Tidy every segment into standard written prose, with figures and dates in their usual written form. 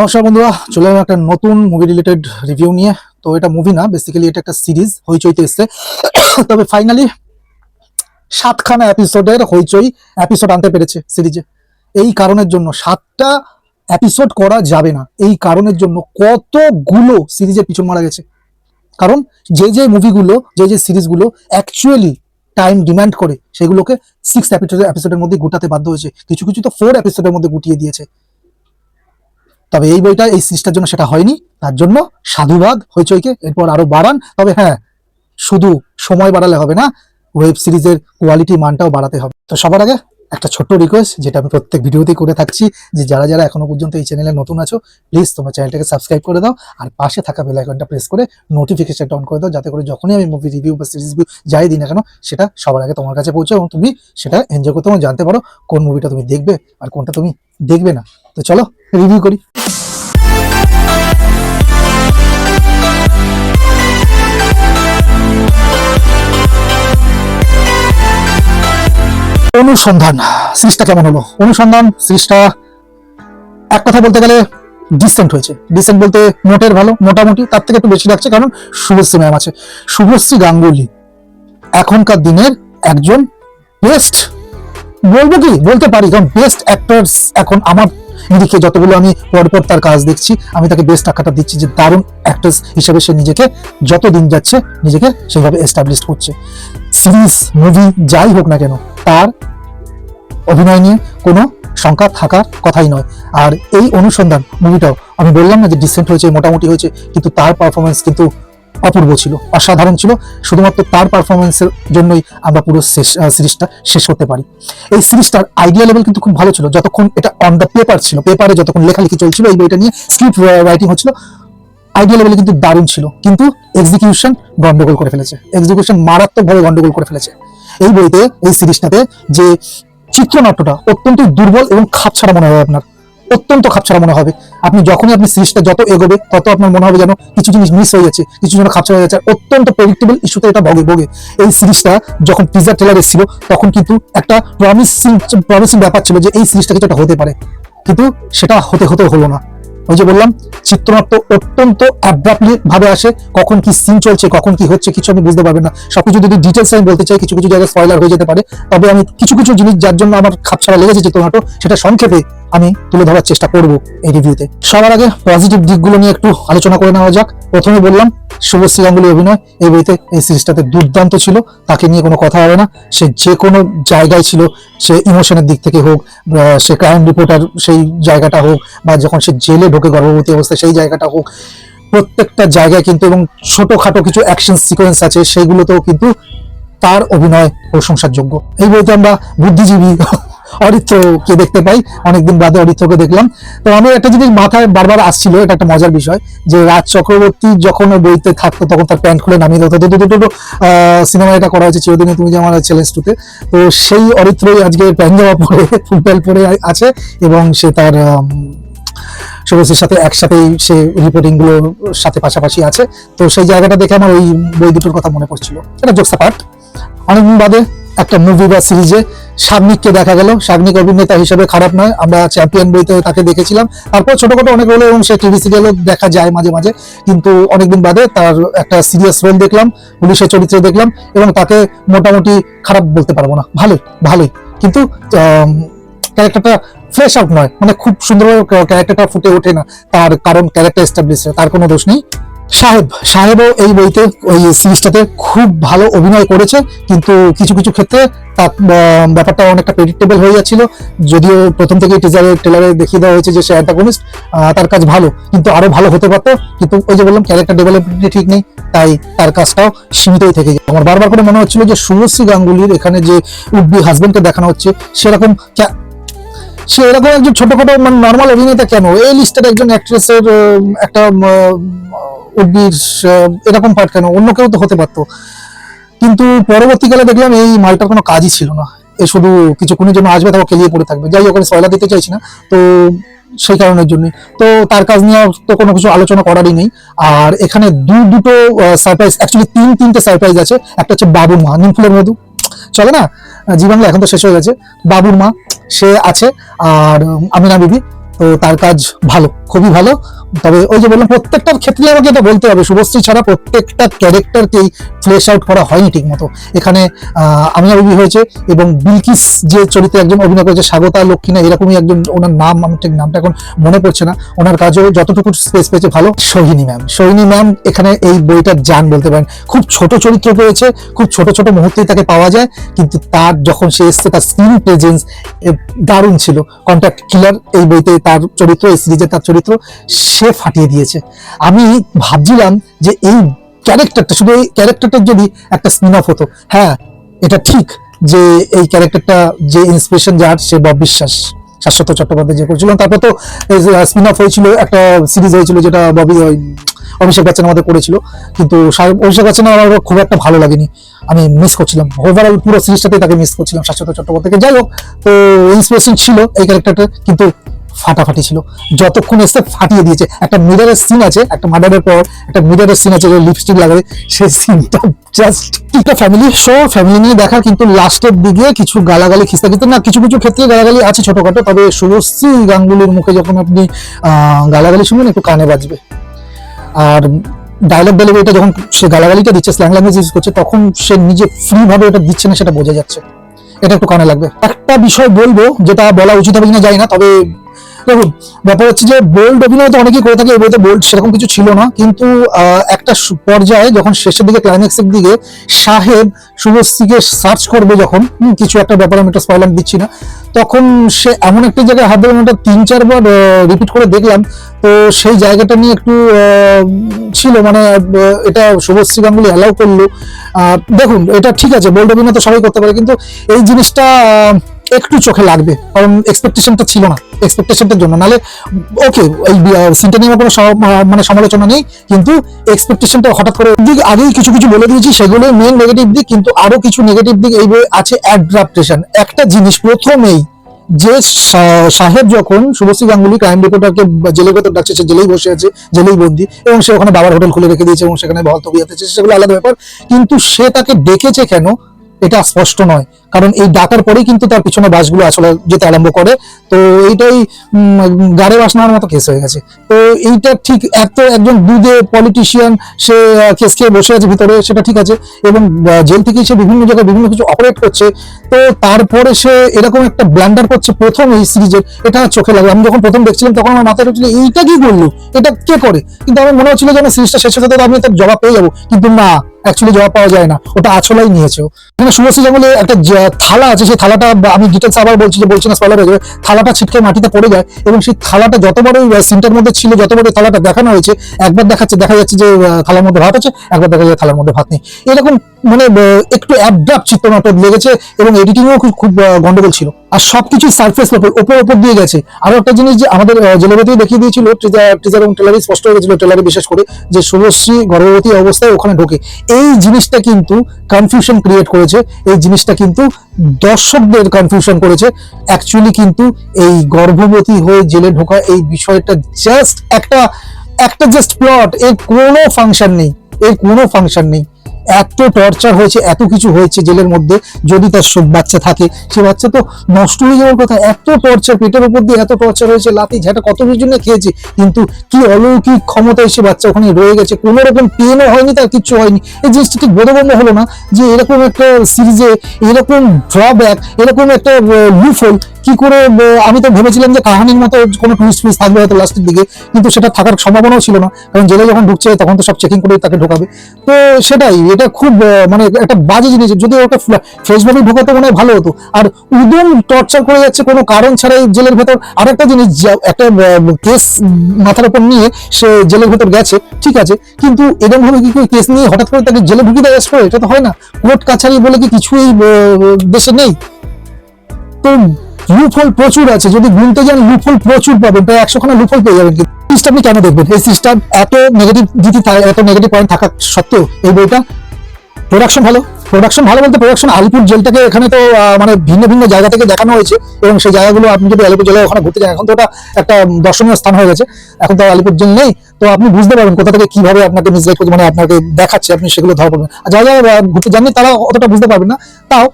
নমস্কার বন্ধুরা, চলে এলাম একটা নতুন মুভি রিলেটেড রিভিউ নিয়ে। তো এটা মুভি না, বেসিক্যালি এটা একটা সিরিজ, হইচইতে এসছে। তবে ফাইনালি 7খানা এপিসোডের হইচই এপিসোড আনতে পেরেছে সিরিজে। এই কারণের জন্য 7টা এপিসোড করা যাবে না, এই কারণের জন্য কতগুলো সিরিজের পিছন মারা গেছে। কারণ যে মুভিগুলো, যে সিরিজগুলো অ্যাকচুয়ালি টাইম ডিমান্ড করে, সেগুলোকে 6 এপিসোডের মধ্যে গুটাতে বাধ্য হয়েছে। কিছু কিছু তো 4 এপিসোডের মধ্যে গুটিয়ে দিয়েছে। তবে এই বইটা, এই সিরিজটার জন্য সেটা হয়নি। তার জন্য সাধুবাদ হইচইকে, এরপর আরো বাড়ান। তবে হ্যাঁ, শুধু সময় বাড়ালে হবে না, ওয়েব সিরিজের কোয়ালিটি মানটাও বাড়াতে হবে। তো সবার আগে একটা ছোট্ট রিকোয়েস্ট, যেটা আমি প্রত্যেক ভিডিওতেই করে থাকছি, যে যারা যারা এখনো পর্যন্ত এই চ্যানেলে নতুন আছো, প্লিজ তোমরা চ্যানেলটাকে সাবস্ক্রাইব করে দাও, আর পাশে থাকা বেল আইকনটা প্রেস করে নোটিফিকেশনটা অন করে দাও, যাতে করে যখনই আমি মুভি রিভিউ বা সিরিজ রিভিউ যাই দিই না কেন, সেটা সবার আগে তোমার কাছে পৌঁছে এবং তুমি সেটা এনজয় করতে এবং জানতে পারো কোন মুভিটা তুমি দেখবে আর কোনটা তুমি দেখবে না। তো চলো রিভিউ করি। অনুসন্ধান সিরিজটা কেমন হলো? অনুসন্ধান সিরিজটা এক কথা বলতে গেলে ডিসেন্ট হয়েছে। ডিসেন্ট বলতে মোটের ভালো, মোটামুটি, তার থেকে একটু বেশি লাগছে, কারণ শুভশ্রী ম্যাম আছে। শুভশ্রী গাঙ্গুলি এখনকার দিনের একজন বেস্ট, বলবো কি বলতে পারি, কারণ বেস্ট অ্যাক্টরস এখন আমার নিরিখে যতগুলো আমি পরপর তার কাজ দেখছি, আমি তাকে বেস্ট আখ্যাটা দিচ্ছি যে দারুণ অ্যাক্ট্রেস হিসেবে সে নিজেকে যত দিন যাচ্ছে নিজেকে সেইভাবে এস্টাবলিশ করছে। সিরিজ মুভি যাই হোক না কেন, তার অভিনয় নিয়ে কোনো শঙ্কা থাকার কথাই নয়। আর এই অনুসন্ধান মুভিটাও আমি বললাম না যে ডিসেন্ট হয়েছে, মোটামুটি হয়েছে, কিন্তু তার পারফরমেন্স কিন্তু অপূর্ব ছিল, অসাধারণ ছিল। শুধুমাত্র তার পারফরমেন্সের জন্যই আমরা পুরো সিরিজটা শেষ করতে পারি। এই সিরিজটার আইডিয়া লেভেল কিন্তু খুব ভালো ছিল যতক্ষণ এটা অন দ্য পেপার ছিল, পেপারে যতক্ষণ লেখালেখি চলছিল, এই বইটা নিয়ে স্ক্রিপ্ট রাইটিং হচ্ছিল, আইডিয়া লেভেলে কিন্তু দারুণ ছিল। কিন্তু এক্সিকিউশন গন্ডগোল করে ফেলেছে, এক্সিকিউশন মারাত্মকভাবে গন্ডগোল করে ফেলেছে। এই বইতে, এই সিরিজটাতে যে চিত্রনাট্যটা অত্যন্ত দুর্বল এবং খাপছাড়া মনে হবে আপনার, অত্যন্ত খাপছাড়া মনে হবে। আপনি যখনই আপনি সিরিজটা যত এগোবে তত আপনার মনে হবে যেন কিছু জিনিস মিস হয়ে যাচ্ছে, কিছু যেন খাপছাড়া হয়ে যাচ্ছে। অত্যন্ত প্রেডিক্টেবল ইস্যুতে এটা ভোগে। এই সিরিজটা যখন টিজার ট্রেলার এসেছিল, তখন কিন্তু একটা প্রমিসিং ব্যাপার ছিল যে এই সিরিজটা কিছু একটা হতে পারে, কিন্তু সেটা হতে হলো না। ওই যে বললাম, চিত্রনাট্য অত্যন্ত অ্যাব্রাপ্টলি ভাবে আসে, কখন কি সিন চলছে, কখন কি হচ্ছে, কিছু আপনি বুঝতে পারবেন না। সবকিছু যদি ডিটেলস আমি বলতে চাই, কিছু কিছু জায়গায় স্পয়লার হয়ে যেতে পারে। তবে আমি কিছু কিছু জিনিস যার জন্য আমার খাপছাড়া লেগেছে চিত্রনাট্য, সেটা সংক্ষেপে আমি তুলে ধরার চেষ্টা করব এই রিভিউতে। সবার আগে পজিটিভ দিকগুলো নিয়ে একটু আলোচনা করে নেওয়া যাক। প্রথমে বললাম, শুভশ্রী গাঙ্গুলির অভিনয় এই বইতে, এই সিরিজটাতে দুর্দান্ত ছিল, তাকে নিয়ে কোনো কথা হবে না। সে যে কোনো জায়গায় ছিল, সে ইমোশনের দিক থেকে হোক, সে ক্রাইম রিপোর্টার সেই জায়গাটা হোক, বা যখন সে জেলে ঢোকে গর্ভবতী অবস্থায় সেই জায়গাটা হোক, প্রত্যেকটা জায়গায় কিন্তু, এবং ছোটখাটো কিছু অ্যাকশন সিকোয়েন্স আছে, সেইগুলোতেও কিন্তু তার অভিনয় প্রশংসার যোগ্য। এই বইতে আমরা বুদ্ধিজীবী অরিত্রকে দেখতে পাই, অনেকদিন বাদে অরিত্রকে দেখলাম। তো আমার একটা জিনিস মাথায় বারবার আসছিল, এটা একটা মজার বিষয়, যে রাজ চক্রবর্তী যখন বইতে থাকতো তখন তার প্যান্ট খুলে নামিয়ে দিত। দুটো সিনেমা এটা করা হয়েছে, চিরদিনে তুমি যে আমার চ্যালেঞ্জ টুতে। তো সেই অরিত্রই আজকে প্যান্ট জামা পরে, ফুল প্যান্ট পরে আছে, এবং সে তার শুভশ্রীর সাথে একসাথেই সে রিপোর্টিং গুলোর সাথে পাশাপাশি আছে। তো সেই জায়গাটা দেখে আমার ওই বই দুটোর কথা মনে পড়ছিল। এটা জোকস অ্যাপার্ট, অনেকদিন বাদে একটা মুভি বা সিরিজে শাবনিককে দেখা গেল। শাবনিক অভিনেতা হিসেবে খারাপ নয়, আমরা চ্যাম্পিয়ন বইতে তাকে দেখেছিলাম, তারপর ছোটখাটো অনেক রোলে, এবং সে টিভি সিরিয়ালও দেখা যায় মাঝে মাঝে। কিন্তু অনেকদিন বাদে তার একটা সিরিয়াস রোল দেখলাম, পুলিশের চরিত্রে দেখলাম, এবং তাকে মোটামুটি খারাপ বলতে পারবো না, ভালোই। কিন্তু ক্যারেক্টারটা ফ্রেশ আউট নয়, মানে খুব সুন্দরভাবে ক্যারেক্টারটা ফুটে ওঠে না তার, কারণ ক্যারেক্টার এস্টাবলিশ, তার কোনো দোষ নেই। সাহেবও এই বইতে, ওই সিরিজটাতে খুব ভালো অভিনয় করেছে, কিন্তু কিছু কিছু ক্ষেত্রে তার ব্যাপারটা অনেকটা প্রেডিক্টেবল হয়ে যাচ্ছিল। যদিও প্রথম থেকে ট্রেলারে দেখিয়ে দেওয়া হয়েছে যে সে অ্যান্টাগনিস্ট, তার কাজ ভালো, কিন্তু আরো ভালো হতে পারতো। কিন্তু ওই যে বললাম, ক্যারেক্টার ডেভেলপমেন্ট ঠিক নেই, তাই তার কাজটাও সীমিতই থেকে যায়। আমার বারবার করে মনে হচ্ছিল যে শুভশ্রী গাঙ্গুলির এখানে যে উড-বি হাজবেন্ডকে দেখানো হচ্ছে, সেরকম সে এরকম একজন ছোটখাটো মানে নর্মাল অভিনেতা কেন, এই লিস্টের একজন অ্যাক্ট্রেসের একটা উদ্ভিদ এরকম পার্ট কেন, অন্য কেউ তো হতে পারতো। কিন্তু পরবর্তীকালে দেখলাম এই মালটার কোনো কাজই ছিল না, এ শুধু কিছুক্ষণের জন্য আসবে, তারপর কেলিয়ে পড়ে থাকবে। যাই হোক, আমি স্পয়লার দিতে চাইছি না, তো সেই কারণের জন্যই তো তার কাজ নিয়ে তো কোনো কিছু আলোচনা করারই নেই। আর এখানে দুটো সারপ্রাইজ, অ্যাকচুয়ালি তিনটে সারপ্রাইজ আছে। একটা হচ্ছে বাবুর মা, নিমফুলের মধু চলে না, জি বাংলা এখন তো শেষ হয়ে গেছে, বাবুর মা সে আছে, আর আমিনা বিবি তো তার কাজ ভালো, খুবই ভালো। তবে ওই যে বললাম, প্রত্যেকটার ক্ষেত্রে আমাকে এটা বলতে হবে, শুভশ্রী ছাড়া প্রত্যেকটা ক্যারেক্টারকেই ফ্লেশ আউট করা হয়নি ঠিক মতো। এখানে আমিনা বিবি হয়েছে, এবং বিলকিস যে চরিত্রে একজন অভিনয় করেছে, স্বাগতা লক্ষ্মীনা এরকমই একজন, ওনার নাম আমি ঠিক নামটা এখন মনে পড়ছে না, ওনার কাজও যতটুকু স্পেস পেয়েছে ভালো। সোহিনী ম্যাম এখানে এই বইটার জান বলতে পারেন। খুব ছোট চরিত্র পেয়েছে, খুব ছোট ছোট মুহূর্তেই তাকে পাওয়া যায়, কিন্তু তার যখন সে এসছে তার স্ক্রিন প্রেজেন্স দারুণ ছিল। কন্ট্যাক্ট কিলার এই বইতে তার চরিত্র, এই সিরিজে তার চরিত্র সে ফাটিয়ে দিয়েছে। আমি ভাবছিলাম যে এই ক্যারেক্টারটা, শুধু এই ক্যারেক্টারটার যদি একটা স্পিন অফ হতো। হ্যাঁ, এটা ঠিক যে এই ক্যারেক্টারটা যে ইন্সপিরেশন যার, সে বব বিশ্বাস, শাশ্বত চট্টোপাধ্যায় যে করেছিল। তারপর তো স্পিন অফ হয়েছিল, একটা সিরিজ হয়েছিল যেটা অভিষেক বচ্চন আমাদের করেছিল, কিন্তু অভিষেক বচ্চন আমার খুব একটা ভালো লাগেনি, আমি মিস করছিলাম ওভারঅল পুরো সিরিজটাতে, তাকে মিস করছিলাম শাশ্বত চট্টোপাধ্যায়কে। যাই হোক, তো ইন্সপিরেশন ছিল এই ক্যারেক্টারটা, কিন্তু ফাটাফাটি ছিল, যতক্ষণ এসে ফাটিয়ে দিয়েছে। একটা মিররের সিন আছে, একটা মার্ডারের পর একটা মিররের সিন আছে, লিপস্টিক লাগাবে, সেই সিনটা জাস্ট একটা ফ্যামিলি শো, ফ্যামিলি নিয়ে দেখা, কিন্তু লাস্টের দিকে কিছু গালাগালি খিস্তা, কিন্তু না কিছু কিছু ক্ষেত্রে গালাগালি আছে ছোটখাটো, তবে শুভশ্রী গাঙ্গুলির মুখে যখন আপনি গালাগালি শুনবেন একটু কানে বাজবে। আর ডায়লগ ডেলিভারিটা যখন সে গালাগালিটা দিচ্ছে, স্ল্যাং ল্যাঙ্গুয়েজ ইউজ করছে, তখন সে নিজে ফ্রি ভাবে এটা দিচ্ছে না, সেটা বোঝা যাচ্ছে। এটা একটু কানে লাগবে। একটা বিষয় বলবো, যেটা বলা উচিত হবে কিনা জানি না, তবে দেখুন, ব্যাপার হচ্ছে যে বোল্ড অভিনয় তো অনেকেই করে থাকে, এই বইতে বোল্ড সেরকম কিছু ছিল না, কিন্তু একটা পর্যায়ে যখন শেষের দিকে, ক্লাইম্যাক্সের দিকে সাহেব শুভশ্রীকে সার্চ করবে যখন, কিছু একটা ব্যাপার আমি একটা স্পয়লার দিচ্ছি না, তখন সে এমন একটা জায়গায় হাত দেবে, ওটা 3-4 বার রিপিট করে দেখলাম, তো সেই জায়গাটা নিয়ে একটু ছিল, মানে এটা শুভশ্রী গাঙ্গুলি অ্যালাউ করলো। দেখুন, এটা ঠিক আছে, বোল্ড অভিনয় তো সবাই করতে পারে, কিন্তু এই জিনিসটা একটু চোখে লাগবে, কারণ এক্সপেকটেশনটা ছিল না, এক্সপেকটেশনটার জন্য। নালে ওকে, এই সিনটা নিয়ে কোনো মানে সমালোচনা নেই, কিন্তু এক্সপেকটেশনটা হঠাৎ করে দিক আগেই কিছু কিছু বলে দিয়েছি, সেগুলো মেন নেগেটিভ দিক, কিন্তু আরো কিছু নেগেটিভ দিক এই বই আছে। অ্যাডাপ্টেশন একটা জিনিস, প্রথমেই যে সাহেব যখন শুভশ্রী গাঙ্গুলি ক্রাইম রিপোর্টারকে জেলের ভেতর ডাকছে, সে জেলেই বসে আছে, জেলেই বন্দি, এবং সে ওখানে বাবার হোটেল খুলে রেখে দিয়েছে এবং সেখানে বহাল তবিয়ত আছে, সেগুলো আলাদা ব্যাপার, কিন্তু সে তাকে ডেকেছে কেন এটা স্পষ্ট নয়, কারণ এই ডাকার পরেই কিন্তু তার পিছনে বাসগুলো আসলে যেতে আরম্ভ করে। তো এইটাই গাড়ে বাস নেওয়ার মতো কেস হয়ে গেছে। তো এইটা ঠিক, এত একজন দুধে পলিটিশিয়ান, সে কেস খেয়ে বসে আছে ভিতরে, সেটা ঠিক আছে, এবং জেল থেকে সে বিভিন্ন জায়গায় বিভিন্ন কিছু অপারেট করছে, তো তারপরে সে এরকম একটা ব্ল্যান্ডার করছে প্রথম এই সিরিজের, এটা চোখে লাগে। আমি যখন প্রথম দেখছিলাম তখন আমার মাথায় হচ্ছিল এইটা কি করলো, এটা কে করে, কিন্তু আমার মনে হচ্ছিল যে সিরিজটা শেষ হতে আমি তার জবাব পেয়ে যাবো, কিন্তু না, অ্যাকচুয়ালি জবাব পাওয়া যায় না, ওটা আছলাই নিয়েছে। এখানে শুভশ্রী গাঙ্গুলি একটা থালা আছে, সেই থালাটা আমি ডিটেলস আবার বলছি না, স্পয়লার হয়ে যাবে, থালাটা ছিটকে মাটিতে পড়ে যায়, এবং সেই থালাটা যতবার ওই সিনটার মধ্যে ছিল, যতবার ওই থালাটা দেখানো হয়েছে, একবার দেখা যাচ্ছে যে থালার মধ্যে ভাত আছে, একবার দেখা যায় থালার মধ্যে ভাত নেই, এরকম মানে একটু অ্যাবড্রাপ্ট চিত্রনাটক লেগেছে, এবং এডিটিংও খুব গন্ডগোল ছিল, আর সবকিছু সারফেস ওপর দিয়ে গেছে। আরো একটা জিনিস, যে আমাদের জেলেবেতেই দেখিয়ে দিয়েছিল, টিজার এবং ট্রেলারে স্পষ্ট হয়ে গেছিল, ট্রেলারে বিশেষ করে, যে শুভশ্রী গর্ভবতী অবস্থায় ওখানে ঢোকে, এই জিনিসটা কিন্তু কনফিউশন ক্রিয়েট করেছে, এই জিনিসটা কিন্তু দর্শকদের কনফিউশন করেছে। অ্যাকচুয়ালি কিন্তু এই গর্ভবতী হয়ে জেলে ঢোকা এই বিষয়টা জাস্ট একটা জাস্ট প্লট, এর কোনো ফাংশন নেই, এত টর্চার হয়েছে, এত কিছু হয়েছে জেলের মধ্যে, যদি তার বাচ্চা থাকে, সে বাচ্চা তো নষ্ট হয়ে যাওয়ার কথা। এত টর্চার, পেটের উপর দিয়ে এত টর্চার হয়েছে, লাথি ঝাঁটা কত কিছু জন্য খেয়েছে, কিন্তু কি অলৌকিক ক্ষমতায় সে বাচ্চা ওখানে রয়ে গেছে, কোনো রকম পেনও হয়নি, তার কিচ্ছু হয়নি। এই জিনিসটা ঠিক বোধগম্য হলো না, যে এরকম একটা সিরিজে এরকম ড্রব্যাক, এরকম একটা লুফল কি করে। আমি তো ভেবেছিলাম যে কাহানির মতো কোনো টুইস্ট থাকবে হয়তো লাস্টের দিকে, কিন্তু সেটা থাকার সম্ভাবনাও ছিল না, কারণ জেলে যখন ঢুকছে তখন তো সব চেকিং করে তাকে ঢোকাবে। তো সেটাই, এটা খুব মানে একটা বাজে জিনিস, যদি ওটা ফ্রেশভাবে ঢোকাতে মনে হয় ভালো হতো। আর উদম টর্চার করে যাচ্ছে কোনো কারণ ছাড়াই জেলের ভেতর। আর একটা জিনিস, একটা কেস মাথার উপর নিয়ে সে জেলের ভেতর গেছে, ঠিক আছে, কিন্তু এরকম ভাবে কি কেস নিয়ে হঠাৎ করে তাকে জেলে ঢুকিয়ে দেয়, এটা তো হয় না। কোর্ট কাছারি বলে কি কিছুই দেশে নেই? তো লুপহোল প্রচুর আছে, যদি গুনতে যান লুপহোল প্রচুর পাবেন, প্রায় 100খানা লুপহোল পেয়ে যাবেন। কিন্তু সিরিজটা আপনি কেন দেখবেন? এই সিরিজটা এত নেগেটিভ এত নেগেটিভ পয়েন্ট থাকা সত্ত্বেও এই বইটা প্রোডাকশন ভালো বলতে, প্রোডাকশন আলিপুর জেলটাকে এখানে তো মানে ভিন্ন ভিন্ন জায়গা থেকে দেখানো হয়েছে, এবং সেই জায়গাগুলো আপনি যদি আলিপুর জেলায় ওখানে ঘুরতে যান, এখন তো ওটা একটা দর্শনীয় স্থান হয়ে গেছে, এখন তো আলিপুর জেল নেই, তো আপনি বুঝতে পারবেন কোথা থেকে কিভাবে আপনাকে মিসগাইড করছে, মানে আপনাকে দেখাচ্ছে, আপনি সেগুলো ধরা পাবেন। আর যারা ঘুরতে যাননি তারা অতটা বুঝতে পারবেন না। তাও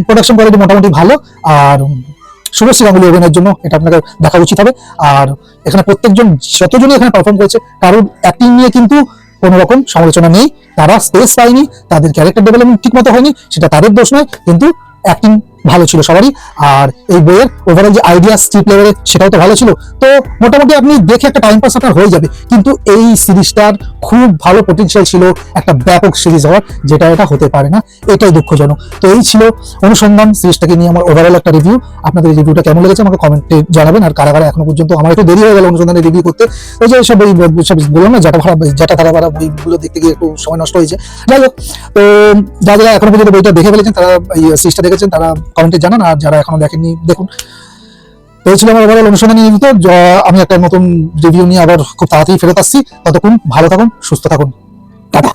প্রোডাকশন কোয়ালিটি মোটামুটি ভালো, আর শুভশ্রী গাঙ্গুলি অভিনয়ের জন্য এটা আপনাকে দেখা উচিত হবে। আর এখানে প্রত্যেকজন যতজনই এখানে পারফর্ম করেছে কারোর অ্যাক্টিং নিয়ে কিন্তু কোনো রকম সমালোচনা নেই। তারা স্পেস পায়নি, তাদের ক্যারেক্টার ডেভেলপমেন্ট ঠিক মতো হয়নি, সেটা তাদের দোষ নয়, কিন্তু অ্যাক্টিং ভালো ছিল সবারই। আর এই বইয়ের ওভারঅল যে আইডিয়া স্ক্রিপ্ট লেভেলে সেটাও তো ভালো ছিল। তো মোটামুটি আপনি দেখে একটা টাইম পাস আপনার হয়ে যাবে, কিন্তু এই সিরিজটার খুব ভালো পটেনশিয়াল ছিল একটা ব্যাপক সিরিজ হওয়ার, যেটা এটা হতে পারে না, এটাই দুঃখজনক। তো এই ছিল অনুসন্ধান সিরিজটাকে নিয়ে আমার ওভারঅল একটা রিভিউ। আপনাদের এই রিভিউটা কেমন লেগেছে আমাকে কমেন্টে জানাবেন। আর কারা কারা এখনো পর্যন্ত, আমার একটু দেরি হয়ে গেল অনুসন্ধানের রিভিউ করতে, ওই যে সব বললাম না যেটা তারা বইগুলো দেখতে গিয়ে একটু সময় নষ্ট হয়েছে। যাই হোক, তো যারা এখনো পর্যন্ত বইটা দেখে ফেলেছেন তারা, এই সিরিজটা দেখেছেন তারা কমেন্টে জানান, আর যারা এখনো দেখেননি দেখুন। তো এই ছিল আমার ওভারঅল অনুসন্ধানী নিয়মিত। আমি একটা নতুন রিভিউ নিয়ে আবার খুব তাড়াতাড়ি ফেরত আসছি। ততক্ষণ ভালো থাকুন, সুস্থ থাকুন, টাটা।